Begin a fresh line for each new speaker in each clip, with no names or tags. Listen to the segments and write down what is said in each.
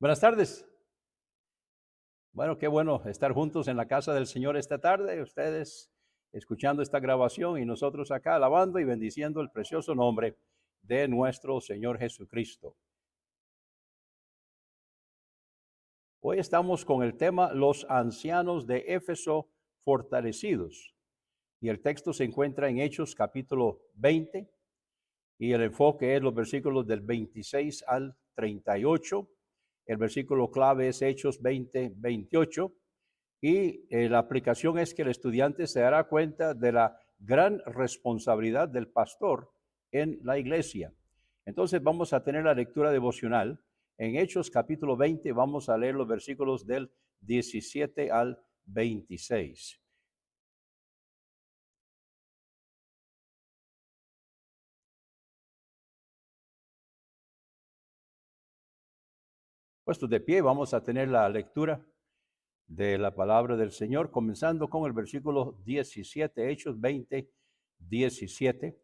Buenas tardes. Bueno, qué bueno estar juntos en la casa del Señor esta tarde, ustedes escuchando esta grabación y nosotros acá alabando y bendiciendo el precioso nombre de nuestro Señor Jesucristo. Hoy estamos con el tema Los ancianos de Éfeso fortalecidos y el texto se encuentra en Hechos capítulo 20 y el enfoque es los versículos del 26 al 38. El versículo clave es Hechos 20, 28. Y la aplicación es que el estudiante se dará cuenta de la gran responsabilidad del pastor en la iglesia. Entonces vamos a tener la lectura devocional. En Hechos capítulo 20 vamos a leer los versículos del 17 al 26. Puestos de pie, vamos a tener la lectura de la palabra del Señor, comenzando con el versículo 17, Hechos 20, 17.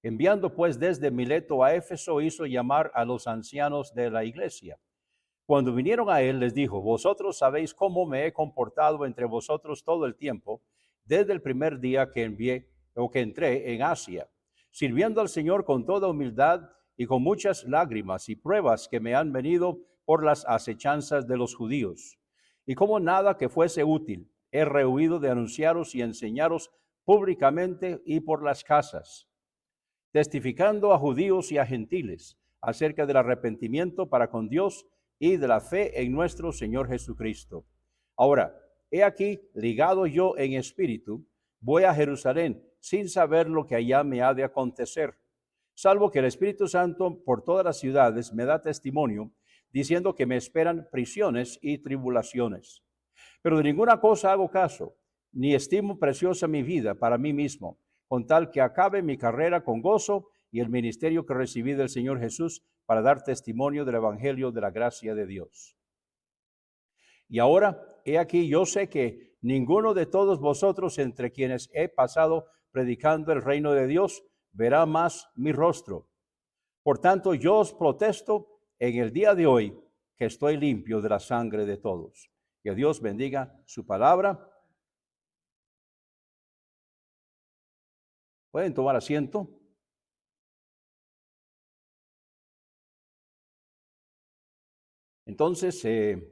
Enviando pues desde Mileto a Éfeso, hizo llamar a los ancianos de la iglesia. Cuando vinieron a él, les dijo: vosotros sabéis cómo me he comportado entre vosotros todo el tiempo, desde el primer día que entré en Asia, sirviendo al Señor con toda humildad y con muchas lágrimas y pruebas que me han venido por las acechanzas de los judíos. Y como nada que fuese útil, he rehuido de anunciaros y enseñaros públicamente y por las casas, testificando a judíos y a gentiles acerca del arrepentimiento para con Dios y de la fe en nuestro Señor Jesucristo. Ahora, he aquí, ligado yo en espíritu, voy a Jerusalén sin saber lo que allá me ha de acontecer, salvo que el Espíritu Santo por todas las ciudades me da testimonio, diciendo que me esperan prisiones y tribulaciones. Pero de ninguna cosa hago caso, ni estimo preciosa mi vida para mí mismo, con tal que acabe mi carrera con gozo y el ministerio que recibí del Señor Jesús para dar testimonio del Evangelio de la gracia de Dios. Y ahora, he aquí, yo sé que ninguno de todos vosotros entre quienes he pasado predicando el reino de Dios verá más mi rostro. Por tanto, yo os protesto en el día de hoy que estoy limpio de la sangre de todos. Que Dios bendiga su palabra. Pueden tomar asiento. Entonces, en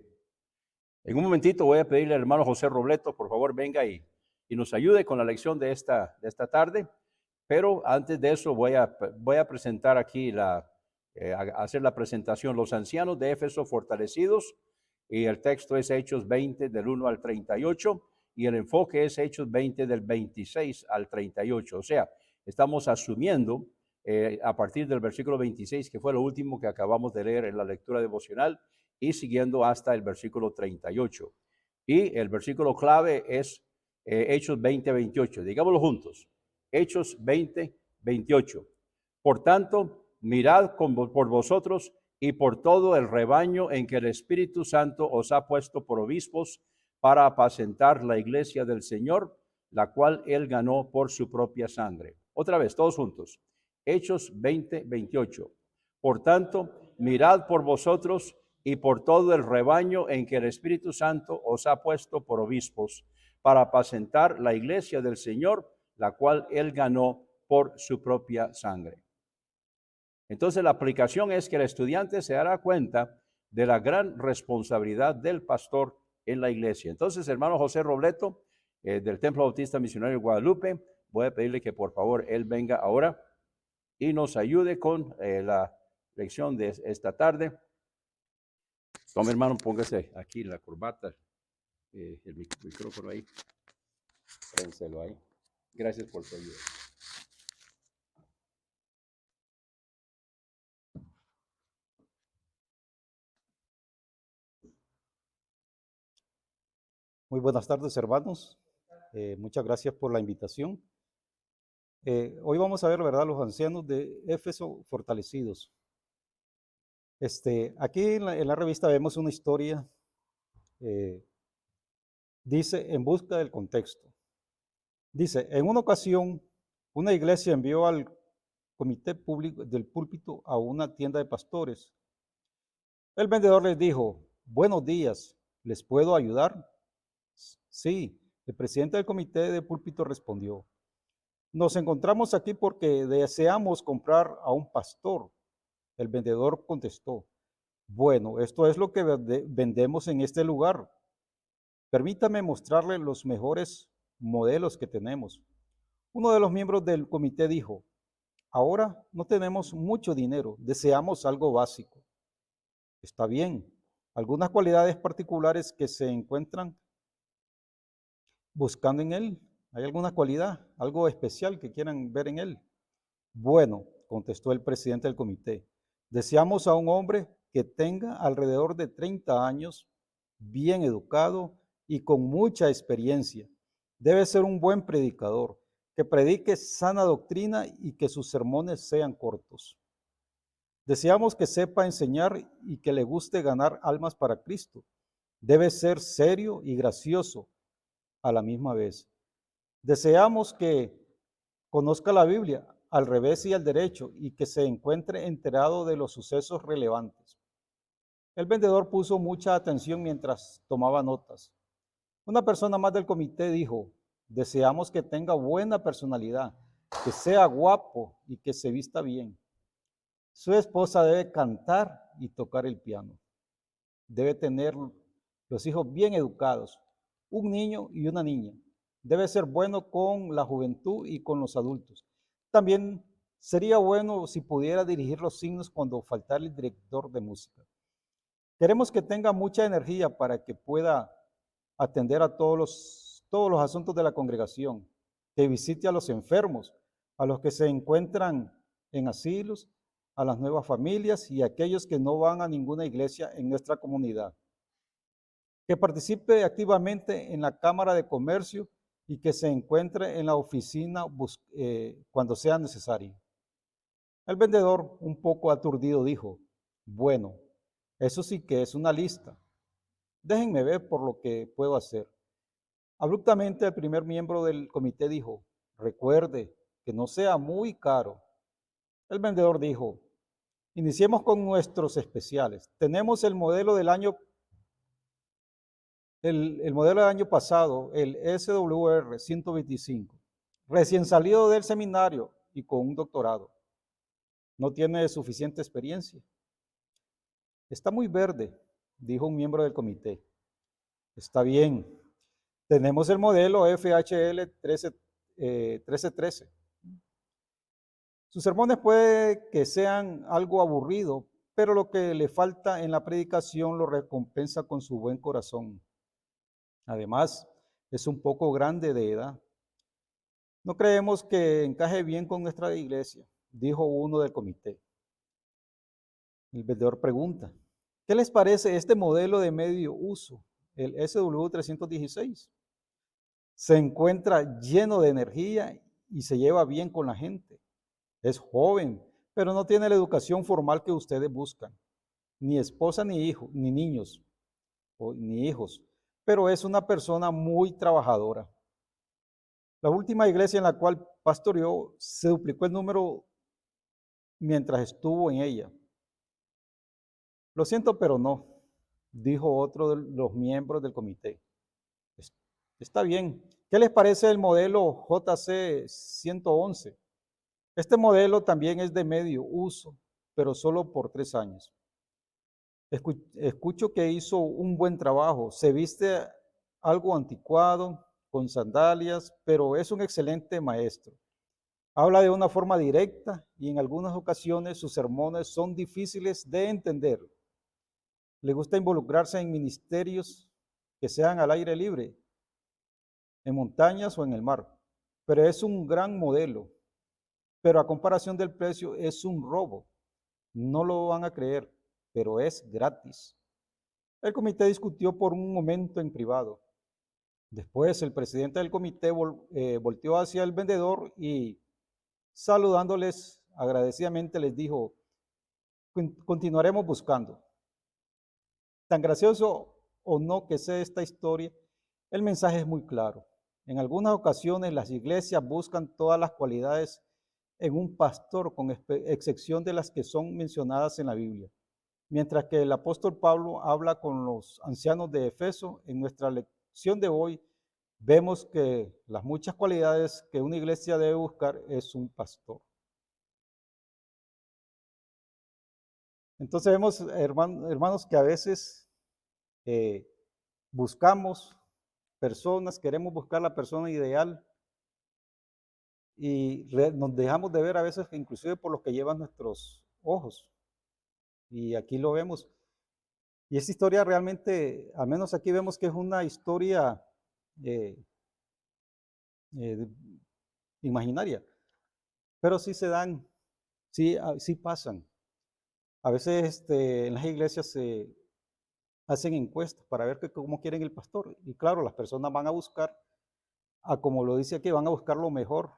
un momentito voy a pedirle al hermano José Robleto, por favor, venga y nos ayude con la lección de esta tarde. Pero antes de eso voy a presentar aquí hacer la presentación. Los ancianos de Éfeso fortalecidos, y el texto es Hechos 20 del 1 al 38 y el enfoque es Hechos 20 del 26 al 38. O sea, estamos asumiendo a partir del versículo 26, que fue lo último que acabamos de leer en la lectura devocional, y siguiendo hasta el versículo 38. Y el versículo clave es Hechos 20, 28. Digámoslo juntos. Hechos 20, 28. Por tanto, mirad por vosotros y por todo el rebaño en que el Espíritu Santo os ha puesto por obispos para apacentar la iglesia del Señor, la cual él ganó por su propia sangre. Otra vez, todos juntos. Hechos 20, 28. Por tanto, mirad por vosotros y por todo el rebaño en que el Espíritu Santo os ha puesto por obispos para apacentar la iglesia del Señor, la cual él ganó por su propia sangre. Entonces la aplicación es que el estudiante se dará cuenta de la gran responsabilidad del pastor en la iglesia. Entonces, hermano José Robleto, del Templo Bautista Misionario de Guadalupe, voy a pedirle que por favor él venga ahora y nos ayude con la lección de esta tarde. Tome, hermano, póngase aquí la corbata, el micrófono ahí, pénselo ahí. Gracias por su ayuda.
Muy buenas tardes, hermanos. Muchas gracias por la invitación. Hoy vamos a ver, ¿verdad?, los ancianos de Éfeso fortalecidos. Aquí en la revista vemos una historia, dice, en busca del contexto. Dice, en una ocasión, una iglesia envió al comité público del púlpito a una tienda de pastores. El vendedor les dijo: buenos días, ¿les puedo ayudar? Sí, el presidente del comité de púlpito respondió. Nos encontramos aquí porque deseamos comprar a un pastor. El vendedor contestó, bueno, esto es lo que vendemos en este lugar. Permítame mostrarle los mejores modelos que tenemos. Uno de los miembros del comité dijo, ahora no tenemos mucho dinero, deseamos algo básico. Está bien, algunas cualidades particulares que se encuentran buscando en él. ¿Hay alguna cualidad, algo especial que quieran ver en él? Bueno, contestó el presidente del comité, deseamos a un hombre que tenga alrededor de 30 años, bien educado y con mucha experiencia. Debe ser un buen predicador, que predique sana doctrina y que sus sermones sean cortos. Deseamos que sepa enseñar y que le guste ganar almas para Cristo. Debe ser serio y gracioso a la misma vez. Deseamos que conozca la Biblia al revés y al derecho y que se encuentre enterado de los sucesos relevantes. El vendedor puso mucha atención mientras tomaba notas. Una persona más del comité dijo, deseamos que tenga buena personalidad, que sea guapo y que se vista bien. Su esposa debe cantar y tocar el piano. Debe tener los hijos bien educados, un niño y una niña. Debe ser bueno con la juventud y con los adultos. También sería bueno si pudiera dirigir los signos cuando faltara el director de música. Queremos que tenga mucha energía para que pueda atender a todos los asuntos de la congregación, que visite a los enfermos, a los que se encuentran en asilos, a las nuevas familias y a aquellos que no van a ninguna iglesia en nuestra comunidad. Que participe activamente en la Cámara de Comercio y que se encuentre en la oficina cuando sea necesario. El vendedor, un poco aturdido, dijo, bueno, eso sí que es una lista. Déjenme ver por lo que puedo hacer. Abruptamente el primer miembro del comité dijo, recuerde que no sea muy caro. El vendedor dijo, iniciemos con nuestros especiales. Tenemos el modelo del año pasado, el SWR 125, recién salido del seminario y con un doctorado. No tiene suficiente experiencia. Está muy verde, dijo un miembro del comité. Está bien. Tenemos el modelo FHL 1313. Sus sermones puede que sean algo aburrido, pero lo que le falta en la predicación lo recompensa con su buen corazón. Además, es un poco grande de edad. No creemos que encaje bien con nuestra iglesia, dijo uno del comité. El vendedor pregunta, ¿qué les parece este modelo de medio uso, el SW316? Se encuentra lleno de energía y se lleva bien con la gente. Es joven, pero no tiene la educación formal que ustedes buscan. Ni esposa ni hijo, ni niños, ni hijos, pero es una persona muy trabajadora. La última iglesia en la cual pastoreó se duplicó el número mientras estuvo en ella. Lo siento, pero no, dijo otro de los miembros del comité. Está bien. ¿Qué les parece el modelo JC 111? Este modelo también es de medio uso, pero solo por 3 años. Escucho que hizo un buen trabajo. Se viste algo anticuado, con sandalias, pero es un excelente maestro. Habla de una forma directa y en algunas ocasiones sus sermones son difíciles de entender. Le gusta involucrarse en ministerios que sean al aire libre, en montañas o en el mar, pero es un gran modelo. Pero a comparación del precio es un robo. No lo van a creer, pero es gratis. El comité discutió por un momento en privado. Después el presidente del comité volteó hacia el vendedor y saludándoles agradecidamente les dijo, continuaremos buscando. Tan gracioso o no que sea esta historia, el mensaje es muy claro. En algunas ocasiones las iglesias buscan todas las cualidades en un pastor, con excepción de las que son mencionadas en la Biblia. Mientras que el apóstol Pablo habla con los ancianos de Efeso, en nuestra lección de hoy vemos que las muchas cualidades que una iglesia debe buscar es un pastor. Entonces vemos, hermanos, que a veces eh, buscamos personas, queremos buscar la persona ideal y nos dejamos de ver a veces inclusive por lo que llevan nuestros ojos. Y aquí lo vemos. Y esa historia realmente, al menos aquí vemos que es una historia eh, eh, imaginaria, pero sí se dan, sí, sí pasan. A veces en las iglesias se hacen encuestas para ver cómo quieren el pastor. Y claro, las personas van a buscar, como lo dice aquí, van a buscar lo mejor.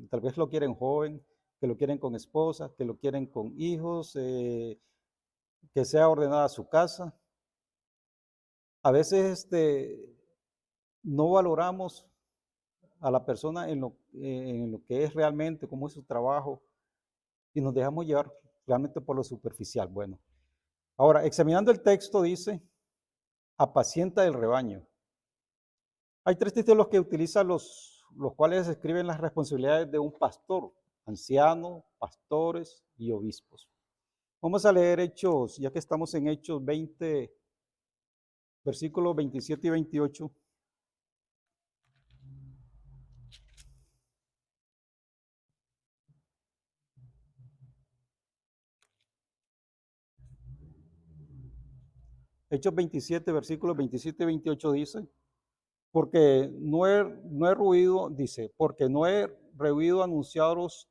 Tal vez lo quieren joven, que lo quieren con esposa, que lo quieren con hijos, que sea ordenada su casa. A veces no valoramos a la persona en lo que es realmente, cómo es su trabajo, y nos dejamos llevar realmente por lo superficial. Bueno, ahora, examinando el texto, dice, apacienta el rebaño. Hay tres títulos que utilizan los cuales describen las responsabilidades de un pastor, anciano, pastores y obispos. Vamos a leer Hechos, ya que estamos en Hechos 20, versículos 27 y 28. Hechos 27, versículos 27 y 28 dice, porque no he ruido, dice, porque no he rehuido anunciaros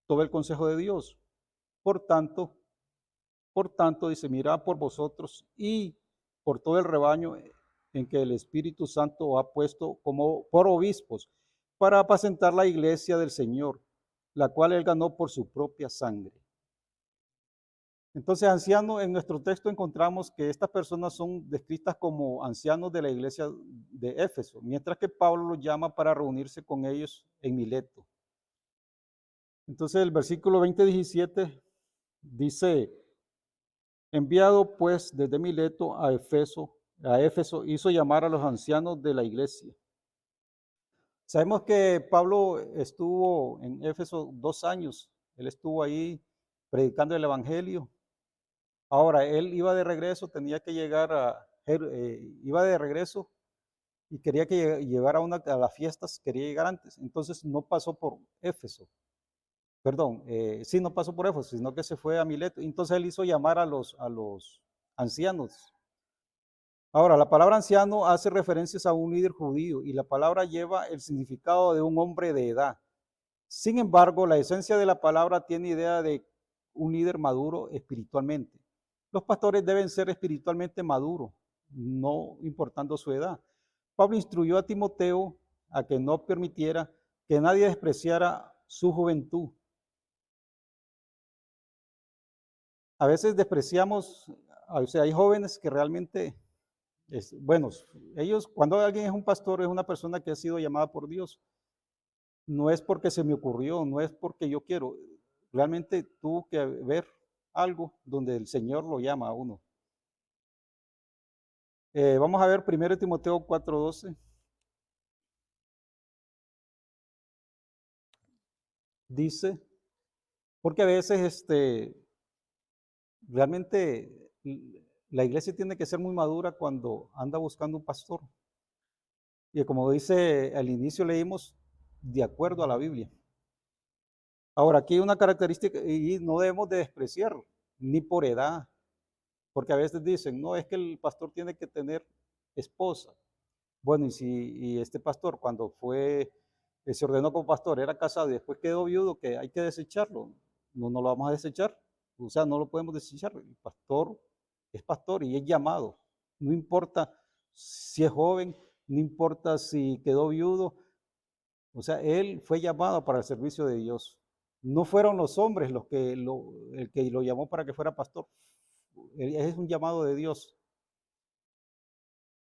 todo el consejo de Dios. Por tanto, dice, mirad por vosotros y por todo el rebaño en que el Espíritu Santo ha puesto como por obispos para apacentar la iglesia del Señor, la cual él ganó por su propia sangre. Entonces, anciano, en nuestro texto encontramos que estas personas son descritas como ancianos de la iglesia de Éfeso, mientras que Pablo los llama para reunirse con ellos en Mileto. Entonces, el versículo 20-17 dice, enviado pues desde Mileto a Éfeso hizo llamar a los ancianos de la iglesia. Sabemos que Pablo estuvo en Éfeso 2 años, él estuvo ahí predicando el evangelio. Ahora, él iba de regreso, tenía que llegar iba de regreso y quería que llegara a las fiestas, quería llegar antes. Entonces no pasó por Éfeso, perdón, sí, no pasó por Éfeso, sino que se fue a Mileto. Entonces él hizo llamar a los ancianos. Ahora, la palabra anciano hace referencias a un líder judío y la palabra lleva el significado de un hombre de edad. Sin embargo, la esencia de la palabra tiene idea de un líder maduro espiritualmente. Los pastores deben ser espiritualmente maduros, no importando su edad. Pablo instruyó a Timoteo a que no permitiera que nadie despreciara su juventud. A veces despreciamos, o sea, hay jóvenes que realmente, bueno, ellos, cuando alguien es un pastor, es una persona que ha sido llamada por Dios. No es porque se me ocurrió, no es porque yo quiero. Realmente tuvo que ver algo donde el Señor lo llama a uno. Vamos a ver 1 Timoteo 4:12. Dice, porque a veces realmente la iglesia tiene que ser muy madura cuando anda buscando un pastor. Y como dice al inicio leímos, de acuerdo a la Biblia. Ahora, aquí hay una característica y no debemos de despreciar, ni por edad, porque a veces dicen, no, es que el pastor tiene que tener esposa. Bueno, y este pastor cuando se ordenó como pastor, era casado y después quedó viudo, que hay que desecharlo. No lo vamos a desechar, o sea, no lo podemos desechar. El pastor es pastor y es llamado. No importa si es joven, no importa si quedó viudo, o sea, él fue llamado para el servicio de Dios. No fueron los hombres el que lo llamó para que fuera pastor. Es un llamado de Dios.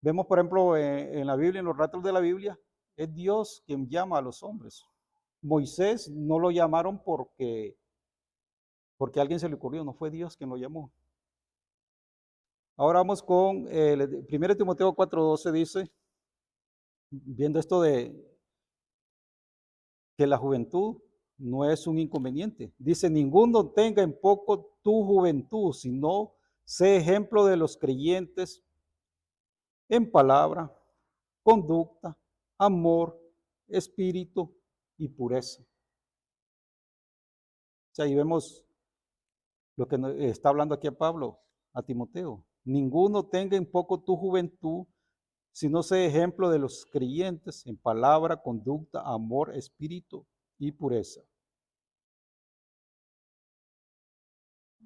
Vemos, por ejemplo, en la Biblia, en los relatos de la Biblia, es Dios quien llama a los hombres. Moisés no lo llamaron porque a alguien se le ocurrió, no fue Dios quien lo llamó. Ahora vamos con 1 Timoteo 4:12 dice, viendo esto de que la juventud no es un inconveniente. Dice, ninguno tenga en poco tu juventud, sino sé ejemplo de los creyentes en palabra, conducta, amor, espíritu y pureza. O sea, ahí vemos lo que está hablando aquí a Pablo, a Timoteo. Ninguno tenga en poco tu juventud, sino sé ejemplo de los creyentes en palabra, conducta, amor, espíritu y pureza.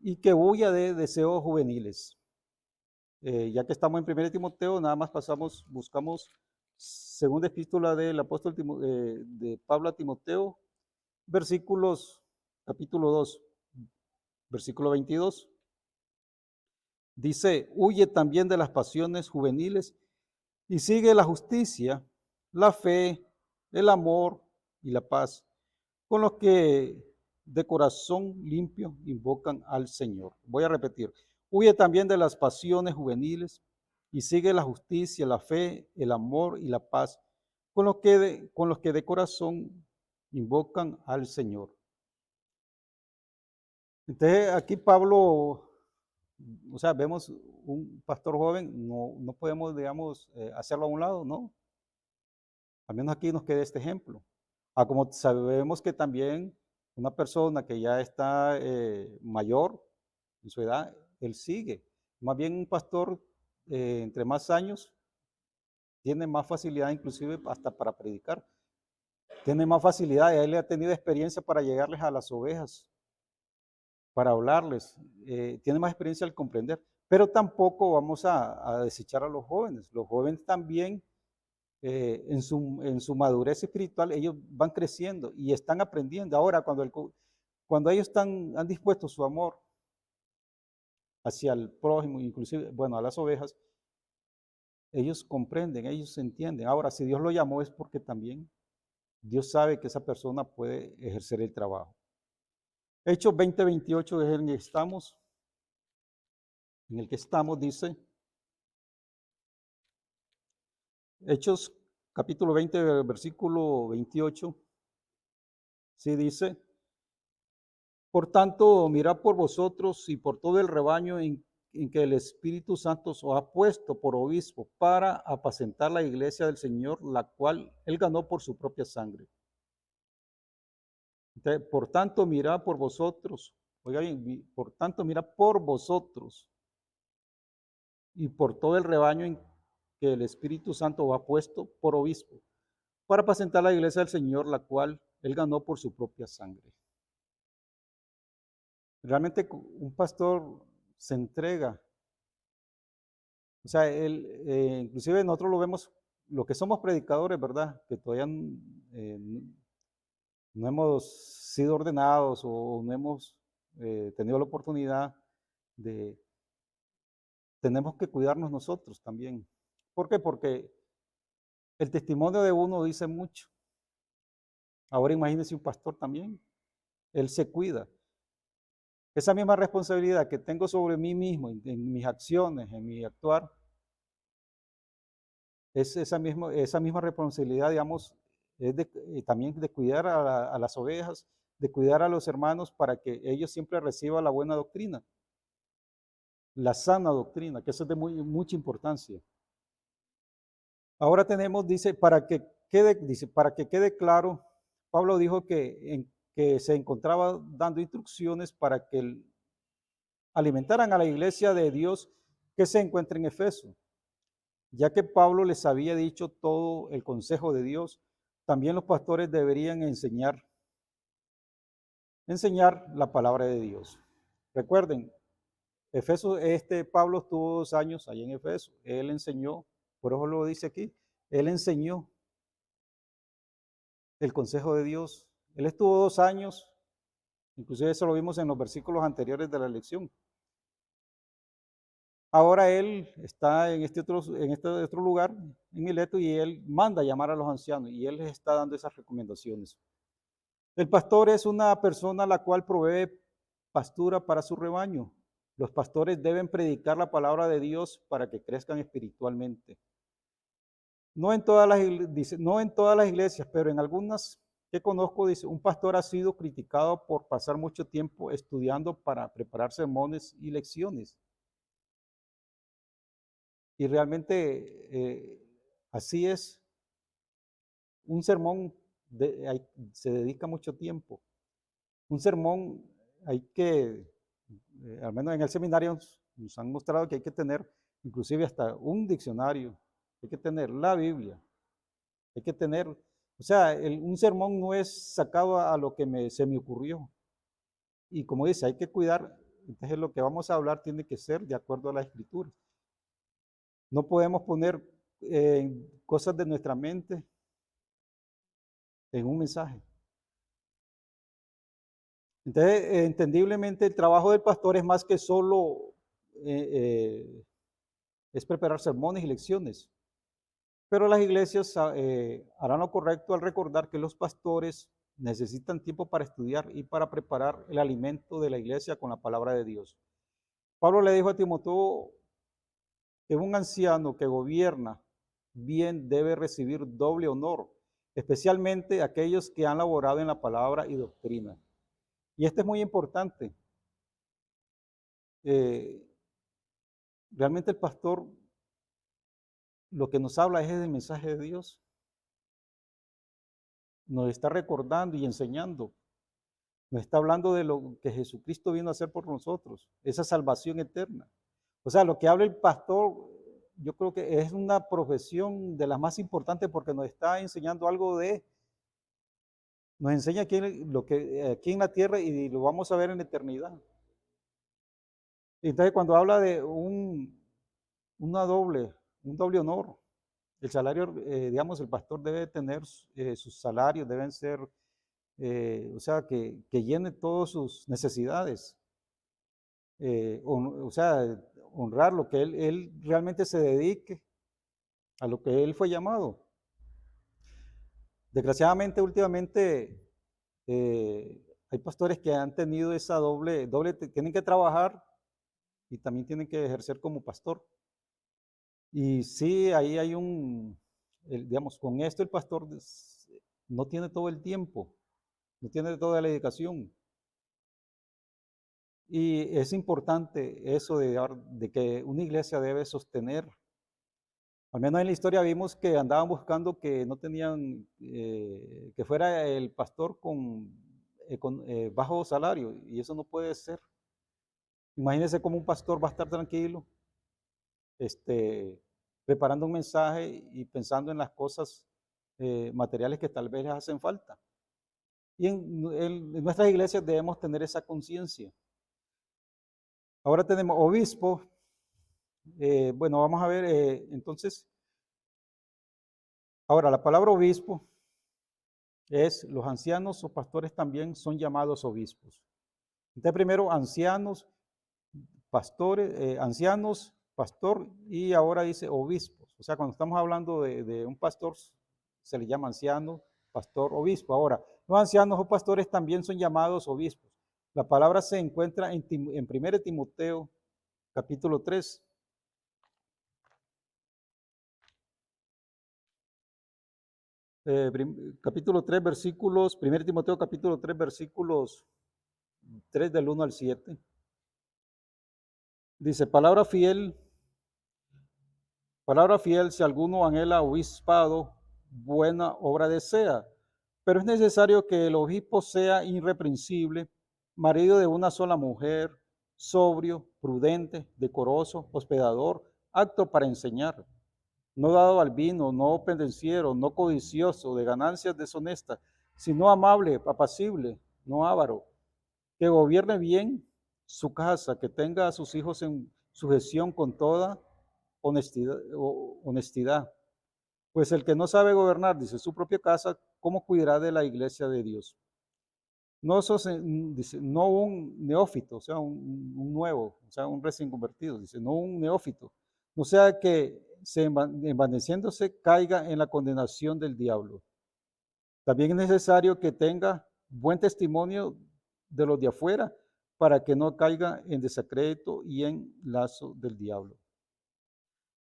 Y que huya de deseos juveniles. Ya que estamos en 1 Timoteo, nada más buscamos segunda epístola del apóstol de Pablo a Timoteo, capítulo 2, versículo 22. Dice, huye también de las pasiones juveniles y sigue la justicia, la fe, el amor y la paz, con los que de corazón limpio invocan al Señor. Voy a repetir, huye también de las pasiones juveniles y sigue la justicia, la fe, el amor y la paz, con los que de corazón invocan al Señor. Entonces aquí Pablo, o sea, vemos un pastor joven, no podemos, digamos, hacerlo a un lado, ¿no? Al menos aquí nos queda este ejemplo. Como sabemos que también una persona que ya está mayor en su edad, él sigue. Más bien un pastor, entre más años, tiene más facilidad inclusive hasta para predicar. Tiene más facilidad, él ha tenido experiencia para llegarles a las ovejas, para hablarles. Tiene más experiencia al comprender. Pero tampoco vamos a desechar a los jóvenes. Los jóvenes también en su madurez espiritual, ellos van creciendo y están aprendiendo. Ahora, cuando ellos han dispuesto su amor hacia el prójimo, inclusive, bueno, a las ovejas, ellos comprenden, ellos entienden. Ahora, si Dios lo llamó es porque también Dios sabe que esa persona puede ejercer el trabajo. Hechos 20:28 es en el que estamos, dice, Hechos capítulo 20, versículo 28, sí dice, por tanto, mirad por vosotros y por todo el rebaño en que el Espíritu Santo os ha puesto por obispo para apacentar la iglesia del Señor, la cual él ganó por su propia sangre. Entonces, por tanto, mirad por vosotros, oiga bien, por tanto, mirad por vosotros y por todo el rebaño en que el Espíritu Santo os ha puesto por obispo para apacentar la iglesia del Señor, la cual él ganó por su propia sangre. Realmente un pastor se entrega. O sea, inclusive nosotros lo vemos, lo que somos predicadores, ¿verdad? Que todavía no hemos sido ordenados o no hemos tenido la oportunidad de, tenemos que cuidarnos nosotros también. ¿Por qué? Porque el testimonio de uno dice mucho. Ahora imagínense un pastor también, él se cuida. Esa misma responsabilidad que tengo sobre mí mismo, en mis acciones, en mi actuar, es esa misma responsabilidad, digamos, es también de cuidar a las ovejas, de cuidar a los hermanos para que ellos siempre reciban la buena doctrina, la sana doctrina, que eso es de mucha importancia. Ahora tenemos, dice, para que quede claro, Pablo dijo que se encontraba dando instrucciones para que alimentaran a la iglesia de Dios que se encuentra en Efeso. Ya que Pablo les había dicho todo el consejo de Dios, también los pastores deberían enseñar la palabra de Dios. Recuerden, Pablo estuvo 2 años allí en Efeso. Él enseñó, por eso lo dice aquí, él enseñó el consejo de Dios. Él estuvo 2 años, inclusive eso lo vimos en los versículos anteriores de la lección. Ahora él está en este otro lugar, en Mileto, y él manda a llamar a los ancianos y él les está dando esas recomendaciones. El pastor es una persona la cual provee pastura para su rebaño. Los pastores deben predicar la palabra de Dios para que crezcan espiritualmente. No en todas las, dice, no en todas las iglesias, pero en algunas que conozco, dice, un pastor ha sido criticado por pasar mucho tiempo estudiando para preparar sermones y lecciones. Y realmente así es. Un sermón se dedica mucho tiempo. Un sermón hay que, al menos en el seminario nos han mostrado que hay que tener inclusive hasta un diccionario, hay que tener la Biblia, hay que tener, o sea, un sermón no es sacado a lo que se me ocurrió. Y como dice, hay que cuidar, entonces lo que vamos a hablar tiene que ser de acuerdo a la escritura. No podemos poner cosas de nuestra mente en un mensaje. Entonces, entendiblemente, el trabajo del pastor es más que solo es preparar sermones y lecciones. Pero las iglesias harán lo correcto al recordar que los pastores necesitan tiempo para estudiar y para preparar el alimento de la iglesia con la palabra de Dios. Pablo le dijo a Timoteo que un anciano que gobierna bien debe recibir doble honor, especialmente aquellos que han laborado en la palabra y doctrina. Y esto es muy importante. Realmente el pastor lo que nos habla es del mensaje de Dios. Nos está recordando y enseñando. Nos está hablando de lo que Jesucristo vino a hacer por nosotros, esa salvación eterna. O sea, lo que habla el pastor, yo creo que es una profesión de las más importantes porque nos está enseñando algo nos enseña aquí en la tierra y lo vamos a ver en la eternidad. Entonces, cuando habla de un doble honor, el salario, digamos, el pastor debe tener sus salarios, deben ser, o sea, que llene todas sus necesidades. O sea, honrar lo que él realmente se dedique a lo que él fue llamado. Desgraciadamente, últimamente, hay pastores que han tenido esa tienen que trabajar y también tienen que ejercer como pastor. Y sí, ahí hay digamos, con esto el pastor no tiene todo el tiempo, no tiene toda la dedicación. Y es importante eso de que una iglesia debe sostener. Al menos en la historia vimos que andaban buscando que no tenían, que fuera el pastor con bajo salario, y eso no puede ser. Imagínense cómo un pastor va a estar tranquilo, preparando un mensaje y pensando en las cosas materiales que tal vez les hacen falta. Y en nuestras iglesias debemos tener esa conciencia. Ahora tenemos obispo. Bueno, vamos a ver, entonces, ahora la palabra obispo es los ancianos o pastores también son llamados obispos. Entonces, primero ancianos, pastores, ancianos, pastor y ahora dice obispos. O sea, cuando estamos hablando de un pastor, se le llama anciano, pastor, obispo. Ahora, los ancianos o pastores también son llamados obispos. La palabra se encuentra en 1 Timoteo, capítulo 3. Capítulo 3, versículos, 1 Timoteo capítulo 3, versículos 3 del 1 al 7. Dice, palabra fiel, si alguno anhela obispado, buena obra desea, pero es necesario que el obispo sea irreprensible, marido de una sola mujer, sobrio, prudente, decoroso, hospedador, apto para enseñar, no dado al vino, no pendenciero, no codicioso de ganancias deshonestas, sino amable, apacible, no avaro, que gobierne bien su casa, que tenga a sus hijos en sujeción con toda honestidad. Pues el que no sabe gobernar, dice, su propia casa, ¿cómo cuidará de la iglesia de Dios? No, dice, no un neófito, o sea, un nuevo, o sea, un recién convertido, dice, no un neófito, no sea que envaneciéndose caiga en la condenación del diablo. También es necesario que tenga buen testimonio de los de afuera para que no caiga en desacrédito y en lazo del diablo.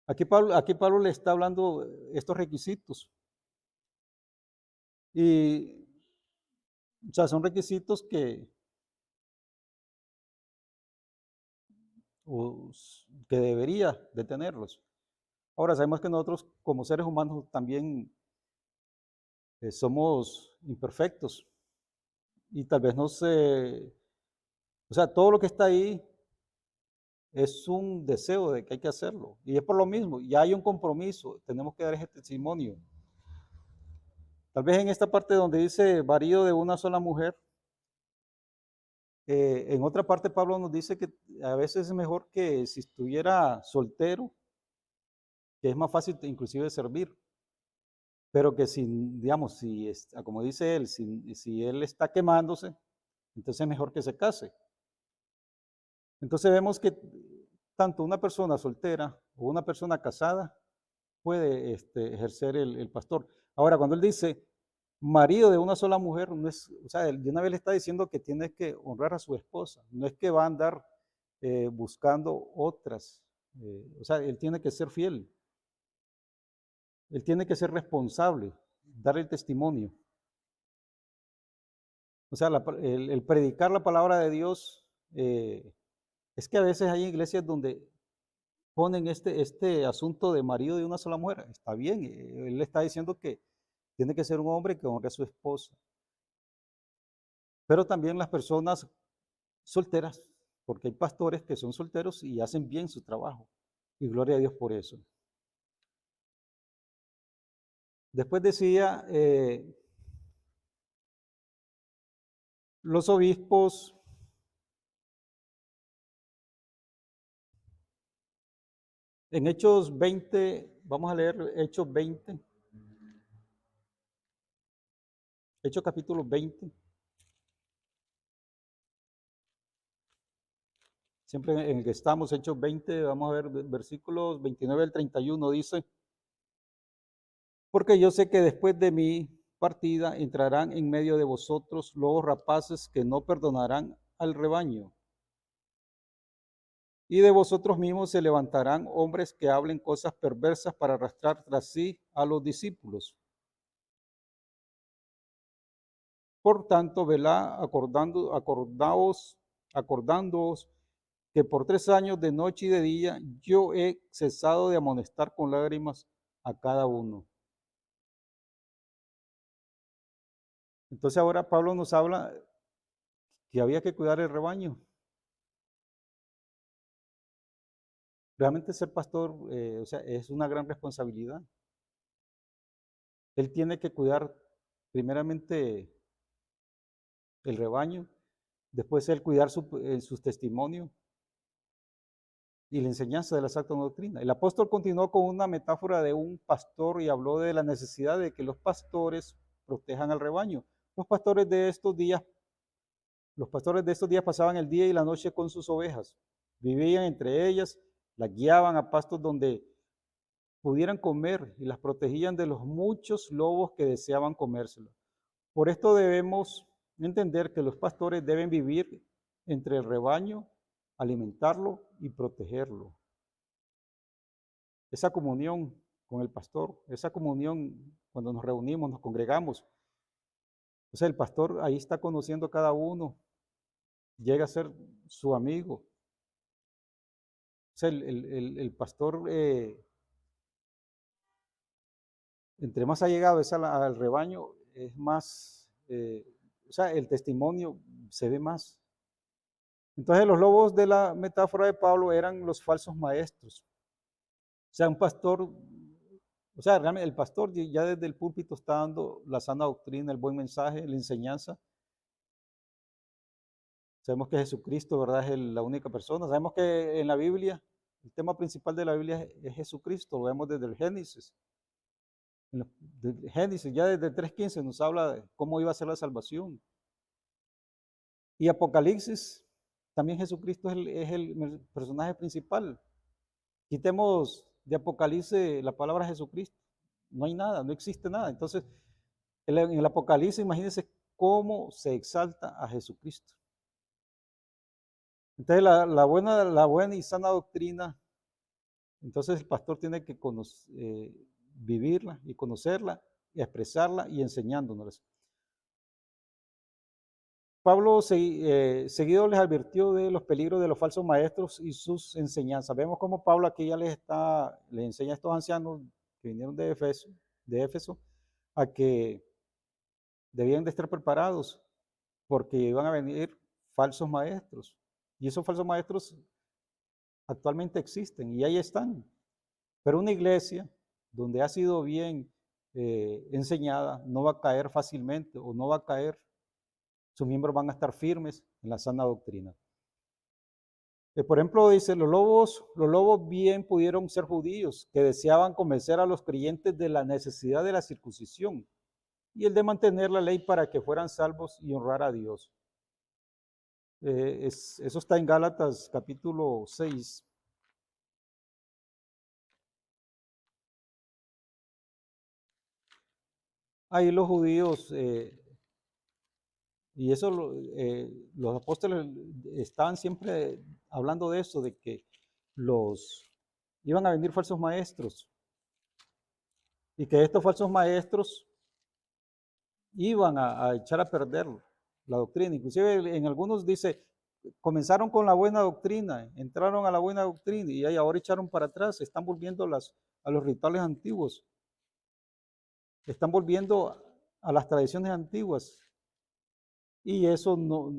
Aquí Pablo le está hablando estos requisitos. Y, o sea, son requisitos que debería de tenerlos. Ahora, sabemos que nosotros como seres humanos también somos imperfectos y tal vez no sé, o sea, todo lo que está ahí es un deseo de que hay que hacerlo. Y es por lo mismo, ya hay un compromiso, tenemos que dar ese testimonio. Tal vez en esta parte donde dice marido de una sola mujer, en otra parte Pablo nos dice que a veces es mejor que si estuviera soltero, que es más fácil inclusive servir, pero que si, digamos, como dice él, si él está quemándose, entonces es mejor que se case. Entonces vemos que tanto una persona soltera o una persona casada puede ejercer el pastor. Ahora, cuando él dice marido de una sola mujer, no es, o sea, de una vez le está diciendo que tiene que honrar a su esposa, no es que va a andar buscando otras, o sea, él tiene que ser fiel, él tiene que ser responsable, dar el testimonio. O sea, el predicar la palabra de Dios, es que a veces hay iglesias donde ponen este asunto de marido de una sola mujer. Está bien, él le está diciendo que tiene que ser un hombre que honre a su esposa. Pero también las personas solteras, porque hay pastores que son solteros y hacen bien su trabajo. Y gloria a Dios por eso. Después decía, los obispos, en Hechos 20, vamos a leer Hechos 20, Hechos capítulo 20. Siempre en el que estamos, Hechos 20, vamos a ver versículos 29 al 31, dice, porque yo sé que después de mi partida entrarán en medio de vosotros lobos rapaces que no perdonarán al rebaño. Y de vosotros mismos se levantarán hombres que hablen cosas perversas para arrastrar tras sí a los discípulos. Por tanto, velá acordándoos que por 3 años de noche y de día yo he cesado de amonestar con lágrimas a cada uno. Entonces ahora Pablo nos habla que había que cuidar el rebaño. Realmente ser pastor, o sea, es una gran responsabilidad. Él tiene que cuidar primeramente el rebaño, después él cuidar sus testimonios y la enseñanza de la Santa Doctrina. El apóstol continuó con una metáfora de un pastor y habló de la necesidad de que los pastores protejan al rebaño. Los pastores de estos días pasaban el día y la noche con sus ovejas, vivían entre ellas, las guiaban a pastos donde pudieran comer y las protegían de los muchos lobos que deseaban comérselas. Por esto debemos entender que los pastores deben vivir entre el rebaño, alimentarlo y protegerlo. Esa comunión con el pastor, esa comunión cuando nos reunimos, nos congregamos. O sea, el pastor ahí está conociendo a cada uno, llega a ser su amigo. O sea, el pastor, entre más ha llegado al rebaño, es más, o sea, el testimonio se ve más. Entonces los lobos de la metáfora de Pablo eran los falsos maestros. O sea, un pastor, o sea, realmente el pastor ya desde el púlpito está dando la sana doctrina, el buen mensaje, la enseñanza. Sabemos que Jesucristo, ¿verdad? Es la única persona. Sabemos que en la Biblia, el tema principal de la Biblia es Jesucristo. Lo vemos desde el Génesis. Génesis, ya desde 3:15 nos habla de cómo iba a ser la salvación. Y Apocalipsis, también Jesucristo es el personaje principal. Quitemos de Apocalipsis la palabra Jesucristo. No hay nada, no existe nada. Entonces, en el Apocalipsis, imagínense cómo se exalta a Jesucristo. Entonces la buena y sana doctrina, entonces el pastor tiene que vivirla y conocerla y expresarla y enseñándonos. Pablo seguido les advirtió de los peligros de los falsos maestros y sus enseñanzas. Vemos cómo Pablo aquí ya les enseña a estos ancianos que vinieron de Éfeso, a que debían de estar preparados porque iban a venir falsos maestros. Y esos falsos maestros actualmente existen y ahí están. Pero una iglesia donde ha sido bien enseñada no va a caer fácilmente o no va a caer. Sus miembros van a estar firmes en la sana doctrina. Por ejemplo, dice, los lobos bien pudieron ser judíos que deseaban convencer a los creyentes de la necesidad de la circuncisión y el de mantener la ley para que fueran salvos y honrar a Dios. Eso está en Gálatas capítulo 6. Ahí los judíos, y eso los apóstoles estaban siempre hablando de eso, de que iban a venir falsos maestros y que estos falsos maestros iban a echar a perder la doctrina. Inclusive en algunos dice, comenzaron con la buena doctrina, entraron a la buena doctrina y ahora echaron para atrás, están volviendo a los rituales antiguos, están volviendo a las tradiciones antiguas. Y eso no,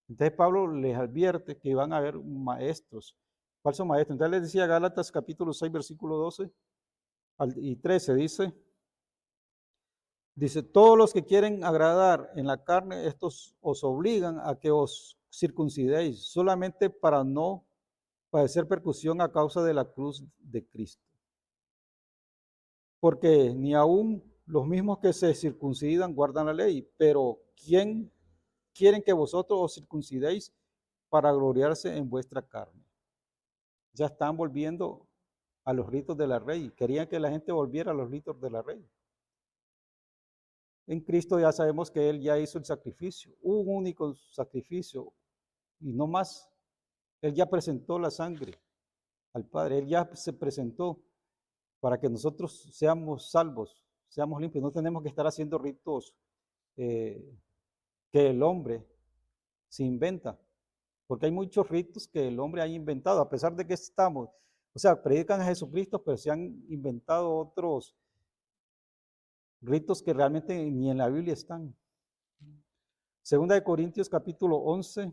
entonces Pablo les advierte que van a haber maestros, falsos maestros. Entonces les decía Gálatas capítulo 6, versículo 12 y 13, dice, todos los que quieren agradar en la carne, estos os obligan a que os circuncidéis, solamente para no padecer persecución a causa de la cruz de Cristo. Porque ni aun los mismos que se circuncidan guardan la ley, pero ¿quién quieren que vosotros os circuncidéis para gloriarse en vuestra carne? Ya están volviendo a los ritos de la ley. Querían que la gente volviera a los ritos de la ley. En Cristo ya sabemos que Él ya hizo el sacrificio, un único sacrificio y no más. Él ya presentó la sangre al Padre, Él ya se presentó para que nosotros seamos salvos, seamos limpios. No tenemos que estar haciendo ritos que el hombre se inventa, porque hay muchos ritos que el hombre ha inventado, a pesar de que predican a Jesucristo, pero se han inventado otros ritos que realmente ni en la Biblia están. Segunda de Corintios capítulo 11.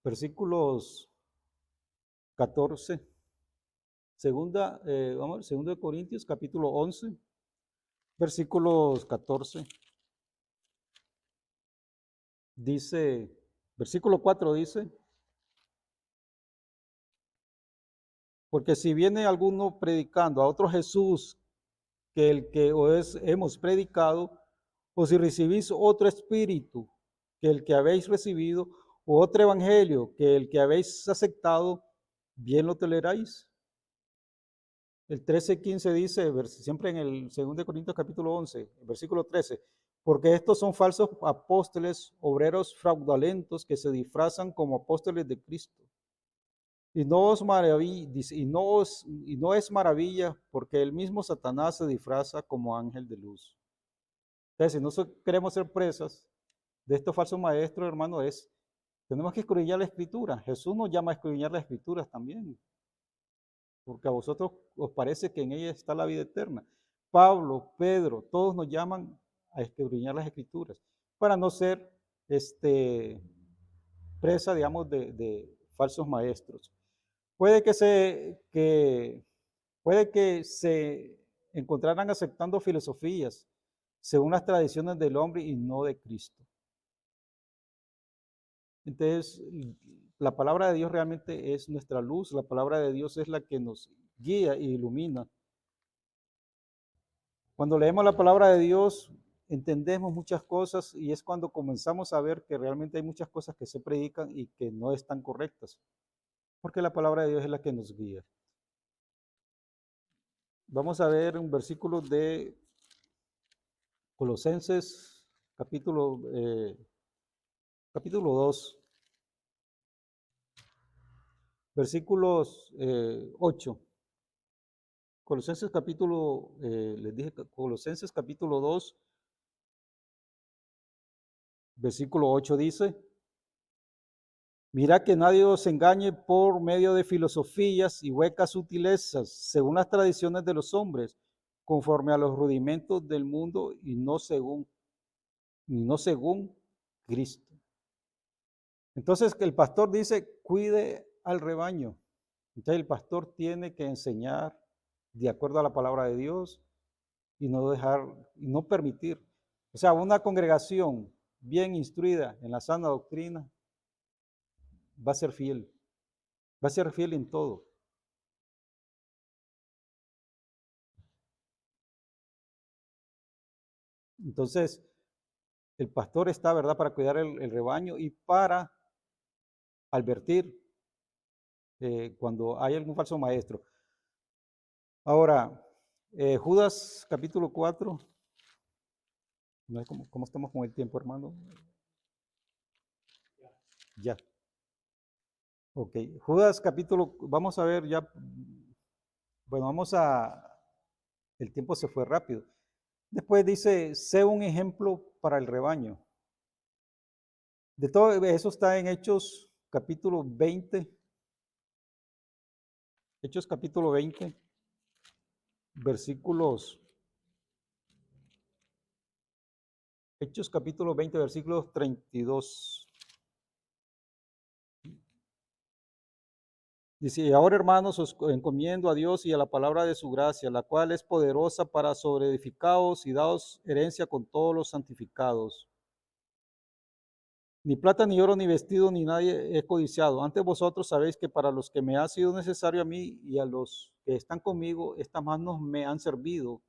Versículos 14. Segunda de Corintios capítulo 11, versículos 14. Dice, versículo 4 dice, porque si viene alguno predicando a otro Jesús que el que hemos predicado, o si recibís otro espíritu que el que habéis recibido, o otro evangelio que el que habéis aceptado, bien lo toleráis. El 13:15 dice, siempre en el 2 Corintios capítulo 11, versículo 13, porque estos son falsos apóstoles, obreros fraudulentos que se disfrazan como apóstoles de Cristo. Y no es maravilla, porque el mismo Satanás se disfraza como ángel de luz. Entonces, si no queremos ser presas de estos falsos maestros, hermano, tenemos que escudriñar la Escritura. Jesús nos llama a escudriñar las Escrituras también, porque a vosotros os parece que en ella está la vida eterna. Pablo, Pedro, todos nos llaman a escudriñar las Escrituras para no ser presa, digamos, de falsos maestros. Puede que se encontraran aceptando filosofías según las tradiciones del hombre y no de Cristo. Entonces, la palabra de Dios realmente es nuestra luz, la palabra de Dios es la que nos guía e ilumina. Cuando leemos la palabra de Dios, entendemos muchas cosas y es cuando comenzamos a ver que realmente hay muchas cosas que se predican y que no están correctas. porque la palabra de Dios es la que nos guía. Vamos a ver un versículo de Colosenses, capítulo 2, versículos 8. Colosenses les dije, Colosenses capítulo 2, versículo 8 dice: Mira que nadie os engañe por medio de filosofías y huecas sutilezas, según las tradiciones de los hombres, conforme a los rudimentos del mundo y no según Cristo. Entonces, que el pastor dice, cuide al rebaño. Entonces, el pastor tiene que enseñar de acuerdo a la palabra de Dios y no permitir. O sea, una congregación bien instruida en la sana doctrina va a ser fiel. Va a ser fiel en todo. Entonces, el pastor está, ¿verdad?, para cuidar el rebaño y para advertir cuando hay algún falso maestro. Ahora, Judas capítulo 4, no es ¿cómo estamos con el tiempo, hermano? Ya. Ok, Judas capítulo, vamos a ver ya, bueno, el tiempo se fue rápido. Después dice, sé un ejemplo para el rebaño. De todo eso está en Hechos capítulo 20. Hechos capítulo 20, versículos. Hechos capítulo 20, versículos 32. Dice, y ahora hermanos os encomiendo a Dios y a la palabra de su gracia, la cual es poderosa para sobreedificaros y daos herencia con todos los santificados. Ni plata, ni oro, ni vestido, ni nadie he codiciado. Antes vosotros sabéis que para los que me ha sido necesario a mí y a los que están conmigo, estas manos me han servido.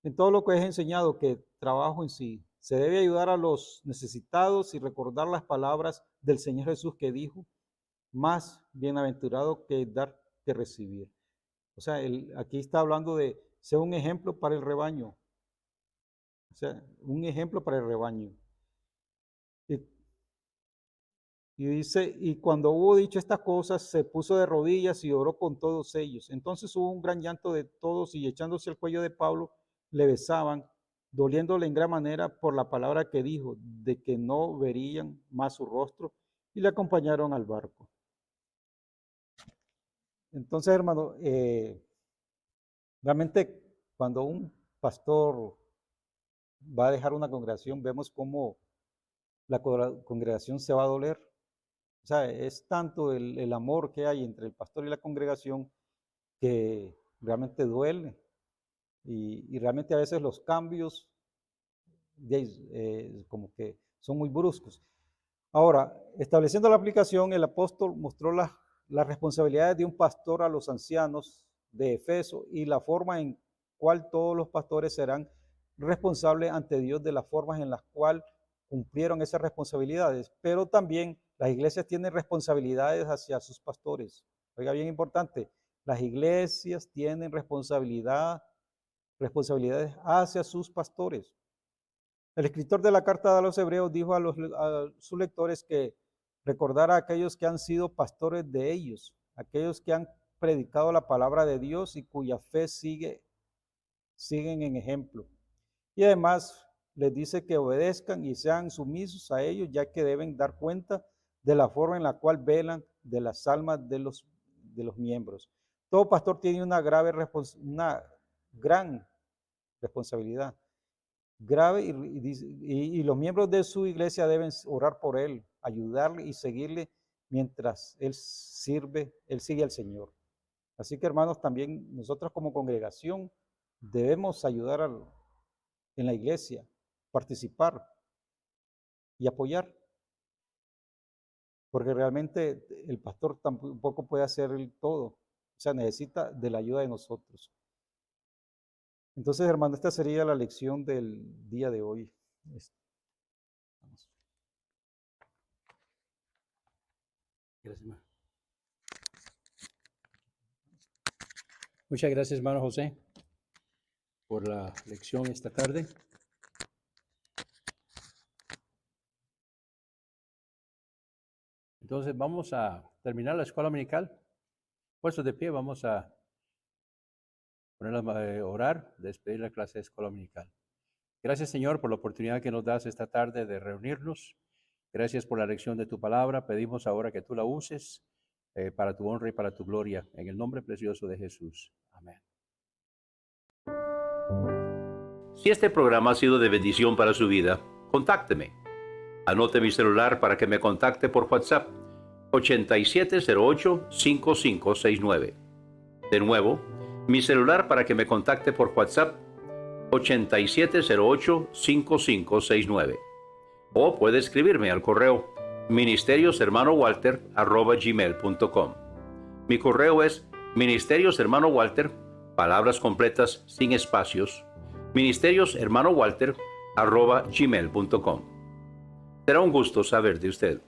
En todo lo que he enseñado, que trabajo en sí, se debe ayudar a los necesitados y recordar las palabras del Señor Jesús que dijo, más bienaventurado que dar que recibir. O sea, aquí está hablando de ser un ejemplo para el rebaño. O sea, un ejemplo para el rebaño. Y dice, y cuando hubo dicho estas cosas, se puso de rodillas y oró con todos ellos. Entonces hubo un gran llanto de todos y echándose al cuello de Pablo, le besaban, doliéndole en gran manera por la palabra que dijo, de que no verían más su rostro, y le acompañaron al barco. Entonces, hermano, realmente cuando un pastor va a dejar una congregación, vemos cómo la congregación se va a doler. O sea, es tanto el amor que hay entre el pastor y la congregación que realmente duele. Y realmente a veces los cambios como que son muy bruscos. Ahora, estableciendo la aplicación, el apóstol mostró las responsabilidades de un pastor a los ancianos de Efeso y la forma en cual todos los pastores serán responsables ante Dios de las formas en las cuales cumplieron esas responsabilidades. Pero también las iglesias tienen responsabilidades hacia sus pastores. Oiga, bien importante, las iglesias tienen responsabilidades hacia sus pastores. El escritor de la carta a los hebreos dijo a sus lectores que recordara a aquellos que han sido pastores de ellos, aquellos que han predicado la palabra de Dios y cuya fe siguen en ejemplo. Y además les dice que obedezcan y sean sumisos a ellos, ya que deben dar cuenta de la forma en la cual velan de las almas de los miembros. Todo pastor tiene una gran responsabilidad grave y los miembros de su iglesia deben orar por él, ayudarle y seguirle mientras él sigue al Señor. Así que hermanos, también nosotros como congregación debemos ayudar en la iglesia, participar y apoyar, porque realmente el pastor tampoco puede hacer todo, o sea, necesita de la ayuda de nosotros. Entonces, hermano, esta sería la lección del día de hoy.
Gracias, hermano. Muchas gracias, hermano José, por la lección esta tarde. Entonces vamos a terminar la escuela dominical. Puestos de pie, vamos a orar, despedir la clase de escuela dominical. Gracias, Señor, por la oportunidad que nos das esta tarde de reunirnos. Gracias por la lección de tu palabra. Pedimos ahora que tú la uses para tu honra y para tu gloria. En el nombre precioso de Jesús. Amén. Si este programa ha sido de bendición para su vida, contácteme. Anote mi celular para que me contacte por WhatsApp 8708-5569. De nuevo, mi celular para que me contacte por WhatsApp 8708-5569. O puede escribirme al correo ministerioshermanowalter@gmail.com. Mi correo es ministerioshermanowalter, palabras completas sin espacios, ministerioshermanowalter@gmail.com. Será un gusto saber de usted.